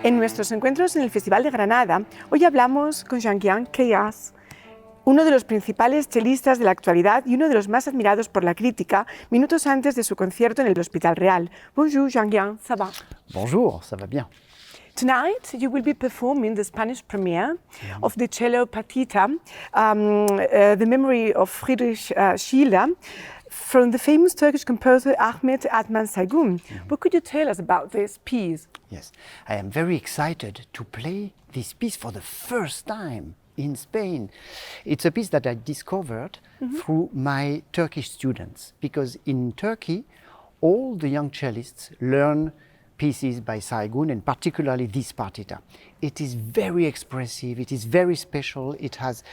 En nuestros encuentros en el Festival de Granada, hoy hablamos con Jean-Guihen Queyras, uno de los principales chelistas de la actualidad y uno de los más admirados por la crítica, minutos antes de su concierto en el Hospital Real. Bonjour Jean-Guihen, ça va? Bonjour, ça va bien. Tonight you will be performing the Spanish premiere of the cello partita, the memory of Friedrich Schiller, from the famous Turkish composer Ahmet Adnan Saygun. What could you tell us about this piece? Yes, I am very excited to play this piece for the first time in Spain. It's a piece that I discovered through my Turkish students, because in Turkey, all the young cellists learn pieces by Saygun, and particularly this partita. It is very expressive, it is very special, it has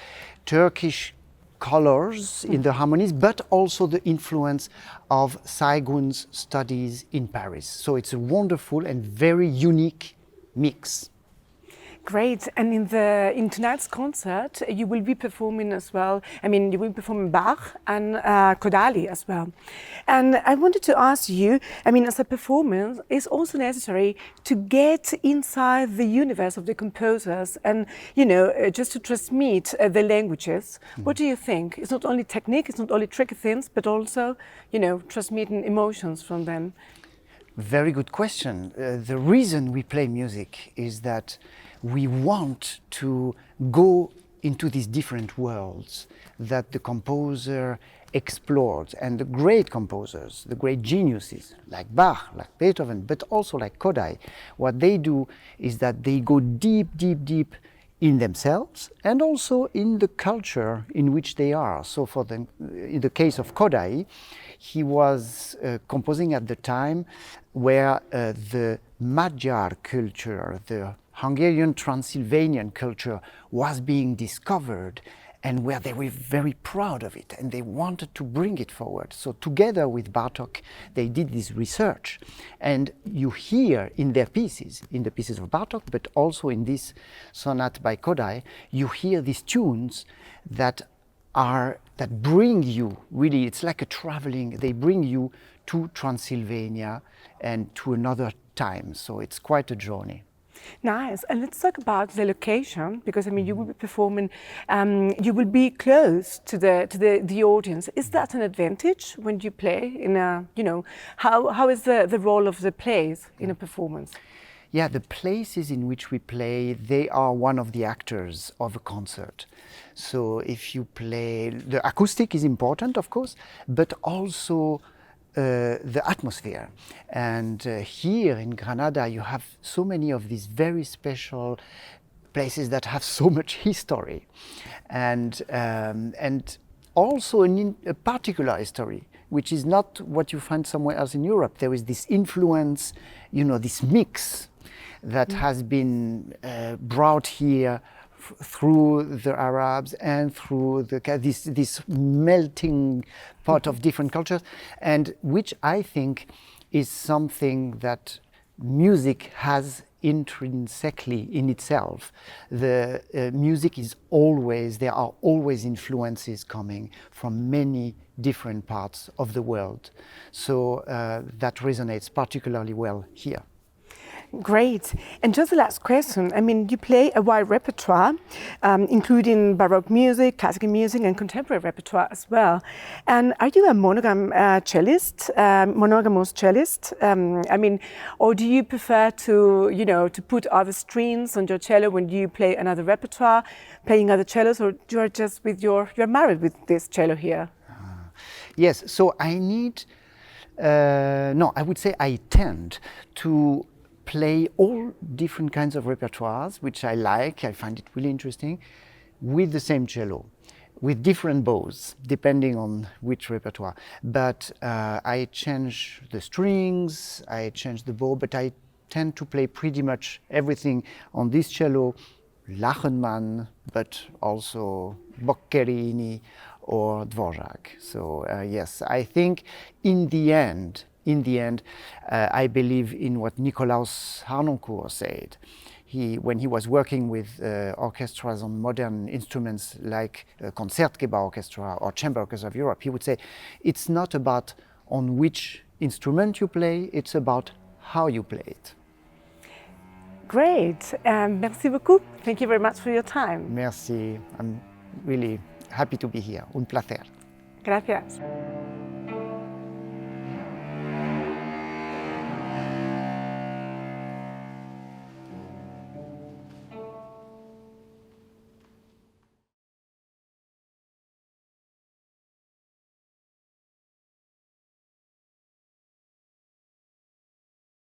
Turkish colors in the harmonies, but also the influence of Saygun's studies in Paris. So it's a wonderful and very unique mix. Great, and in tonight's concert you will be performing as well, you will be performing Bach and Kodály as well. And I wanted to ask you, as a performance, it's also necessary to get inside the universe of the composers and, just to transmit the languages. What do you think? It's not only technique, it's not only tricky things, but also, transmitting emotions from them. Very good question. The reason we play music is that we want to go into these different worlds that the composer explored. And the great composers, the great geniuses, like Bach, like Beethoven, but also like Kodály, what they do is that they go deep, deep, deep in themselves and also in the culture in which they are. So in the case of Kodály, he was composing at the time where the Magyar culture, the Hungarian Transylvanian culture was being discovered, and where they were very proud of it and they wanted to bring it forward. So together with Bartók, they did this research, and you hear in their pieces, in the pieces of Bartók, but also in this sonata by Kodály, you hear these tunes that bring you, really, it's like a traveling, they bring you to Transylvania and to another time. So it's quite a journey. Nice, and let's talk about the location, because you will be performing, you will be close to the audience. Is that an advantage when you play in a, how is the role of the place in a performance? Yeah, the places in which we play, they are one of the actors of a concert. So if you play, the acoustic is important, of course, but also the atmosphere. And here in Granada you have so many of these very special places that have so much history, and also a particular history which is not what you find somewhere else in Europe. There is this influence, this mix that has been brought here through the Arabs and through this melting pot of different cultures, and which I think is something that music has intrinsically in itself. The music is always, there are always influences coming from many different parts of the world. So that resonates particularly well here. Great. And just the last question, you play a wide repertoire, including Baroque music, classical music, and contemporary repertoire as well. And are you a monogamous cellist? Or do you prefer to put other strings on your cello when you play another repertoire, playing other cellos, or you're just you're married with this cello here? Yes, so I would say I tend to play all different kinds of repertoires, which I like. I find it really interesting, with the same cello, with different bows, depending on which repertoire. But I change the strings, I change the bow, but I tend to play pretty much everything on this cello, Lachenmann, but also Boccherini or Dvorak. So yes, I think in the end, I believe in what Nicolaus Harnoncourt said. When he was working with orchestras on modern instruments like Concertgebouw Orchestra or Chamber Orchestra of Europe, he would say, it's not about on which instrument you play, it's about how you play it. great. Merci beaucoup. Thank you very much for your time. Merci. I'm really happy to be here. Un placer. Gracias.